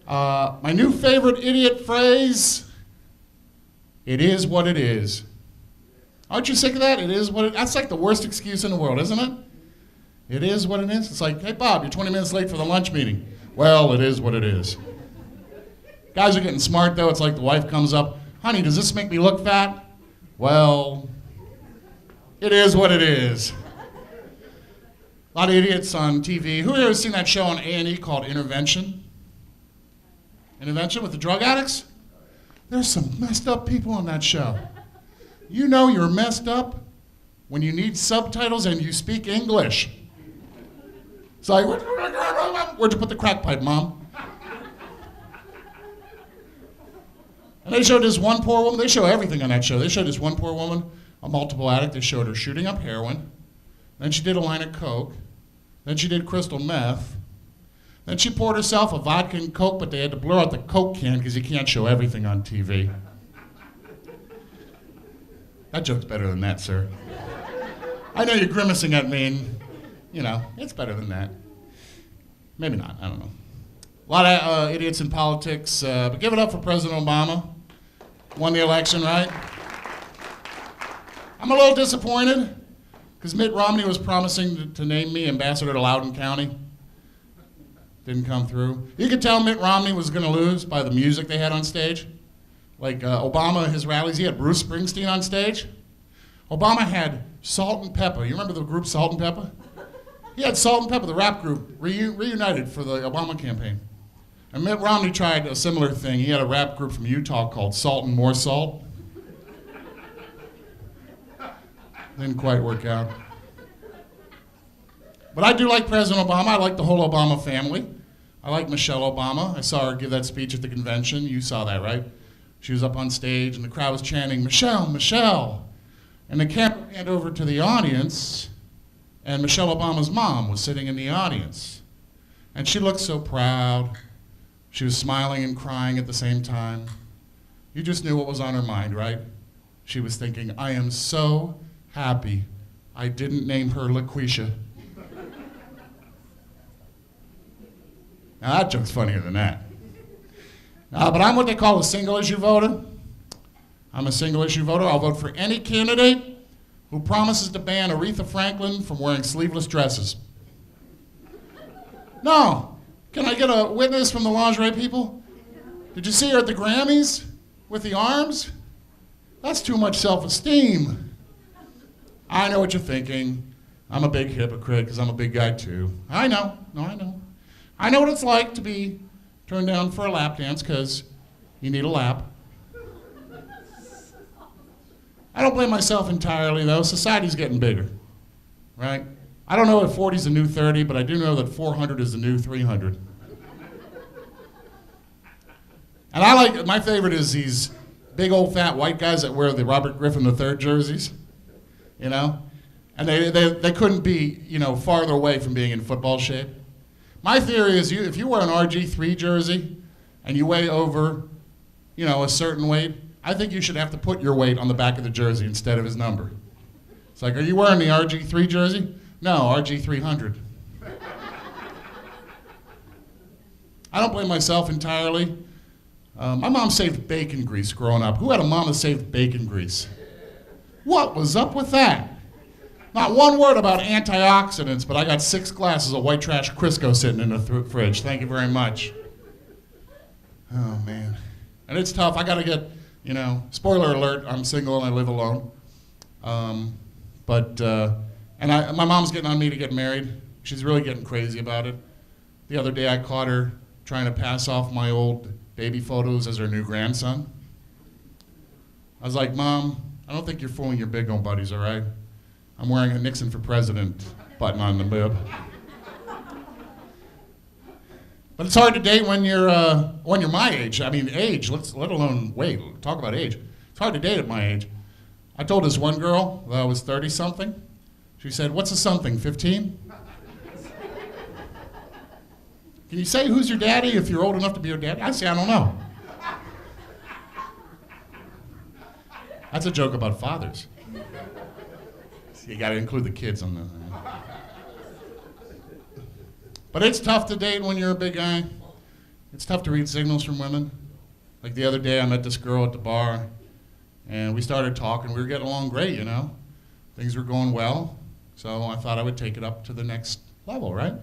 My new favorite idiot phrase, it is what it is. Aren't you sick of that? It is what it, that's like the worst excuse in the world, isn't it? It is what it is. It's like, hey, Bob, you're 20 minutes late for the lunch meeting. Well, it is what it is. Guys are getting smart, though. It's like the wife comes up, honey, does this make me look fat? Well, it is what it is. A lot of idiots on TV. Who here has seen that show on A&E called Intervention? Intervention with the drug addicts? There's some messed up people on that show. You know you're messed up when you need subtitles and you speak English. It's like, where'd you put the crack pipe, Mom? And they showed this one poor woman. They show everything on that show. They showed this one poor woman, a multiple addict. They showed her shooting up heroin. Then she did a line of coke. Then she did crystal meth. Then she poured herself a vodka and coke, but they had to blur out the coke can because you can't show everything on TV. That joke's better than that, sir. I know you're grimacing at me, and, you know, it's better than that. Maybe not, I don't know. A lot of idiots in politics, but give it up for President Obama. Won the election, right? I'm a little disappointed, because Mitt Romney was promising to name me ambassador to Loudoun County. Didn't come through. You could tell Mitt Romney was going to lose by the music they had on stage. Like Obama, his rallies, he had Bruce Springsteen on stage. Obama had Salt and Pepper. You remember the group Salt and Pepper? He had Salt and Pepper, the rap group, reunited for the Obama campaign. And Mitt Romney tried a similar thing. He had a rap group from Utah called Salt and More Salt. Didn't quite work out. But I do like President Obama. I like the whole Obama family. I like Michelle Obama. I saw her give that speech at the convention. You saw that, right? She was up on stage, and the crowd was chanting, Michelle, Michelle. And the camera panned over to the audience, and Michelle Obama's mom was sitting in the audience. And she looked so proud. She was smiling and crying at the same time. You just knew what was on her mind, right? She was thinking, I am so happy I didn't name her LaQuisha. Now that joke's funnier than that. But I'm what they call a single issue voter. I'm a single issue voter. I'll vote for any candidate who promises to ban Aretha Franklin from wearing sleeveless dresses. No. Can I get a witness from the lingerie people? Did you see her at the Grammys with the arms? That's too much self-esteem. I know what you're thinking. I'm a big hypocrite because I'm a big guy too. I know. No, I know. I know what it's like to be turned down for a lap dance because you need a lap. I don't blame myself entirely, though. Society's getting bigger, right? I don't know if 40 is the new 30, but I do know that 400 is the new 300. And I like, my favorite is these big old fat white guys that wear the Robert Griffin III jerseys, you know? And they couldn't be, you know, farther away from being in football shape. My theory is if you wear an RG3 jersey and you weigh over, you know, a certain weight, I think you should have to put your weight on the back of the jersey instead of his number. It's like, are you wearing the RG3 jersey? No, RG300. I don't blame myself entirely. My mom saved bacon grease growing up. Who had a mom that saved bacon grease? What was up with that? Not one word about antioxidants, but I got 6 glasses of white trash Crisco sitting in the fridge. Thank you very much. Oh, man. And it's tough. I got to get, you know, spoiler alert, I'm single and I live alone. My mom's getting on me to get married. She's really getting crazy about it. The other day I caught her trying to pass off my old baby photos as her new grandson. I was like, Mom, I don't think you're fooling your big old buddies, all right? I'm wearing a Nixon for President button on the bib. But it's hard to date when you're my age. I mean, age, let alone weight. Talk about age. It's hard to date at my age. I told this one girl that I was 30-something. She said, what's a something, 15? Can you say who's your daddy if you're old enough to be your daddy? I say, I don't know. That's a joke about fathers. You got to include the kids on the. But it's tough to date when you're a big guy. it's tough to read signals from women. Like the other day, I met this girl at the bar, and we started talking. We were getting along great, you know. Things were going well, so I thought I would take it up to the next level, right?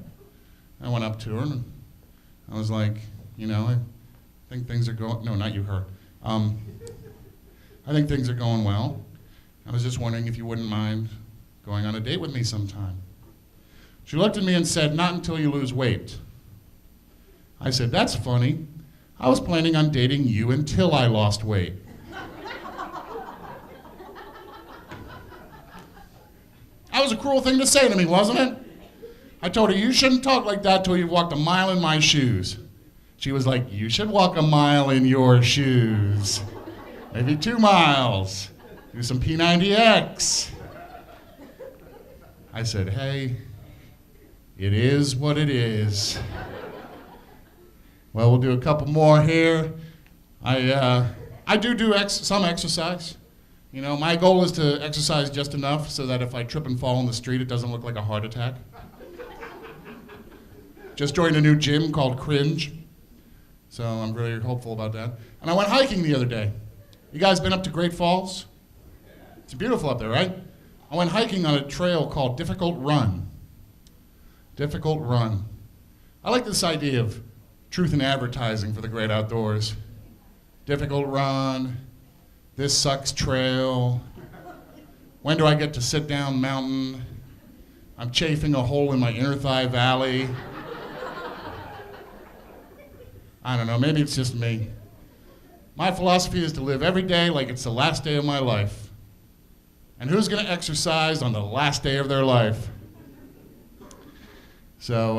I went up to her, and I was like, you know, I think things are going, no, not you, her. I think things are going well. I was just wondering if you wouldn't mind going on a date with me sometime. She looked at me and said, not until you lose weight. I said, that's funny. I was planning on dating you until I lost weight. That was a cruel thing to say to me, wasn't it? I told her, you shouldn't talk like that till you've walked a mile in my shoes. She was like, you should walk a mile in your shoes. Maybe 2 miles. Do some P90X. I said, hey, it is what it is. Well, we'll do a couple more here. I do some exercise. You know, my goal is to exercise just enough so that if I trip and fall in the street, it doesn't look like a heart attack. Just joined a new gym called Cringe, so I'm really hopeful about that. And I went hiking the other day. You guys been up to Great Falls? It's beautiful up there, right? I went hiking on a trail called Difficult Run. Difficult Run. I like this idea of truth in advertising for the great outdoors. Difficult Run, this sucks trail, when do I get to sit down mountain, I'm chafing a hole in my inner thigh valley. I don't know, maybe it's just me. My philosophy is to live every day like it's the last day of my life. And who's gonna exercise on the last day of their life? So,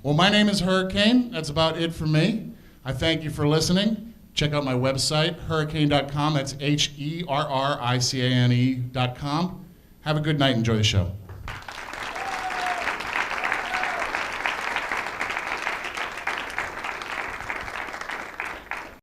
well, my name is Herricane. That's about it for me. I thank you for listening. Check out my website, herricane.com. That's HERRICANE.com. Have a good night. Enjoy the show.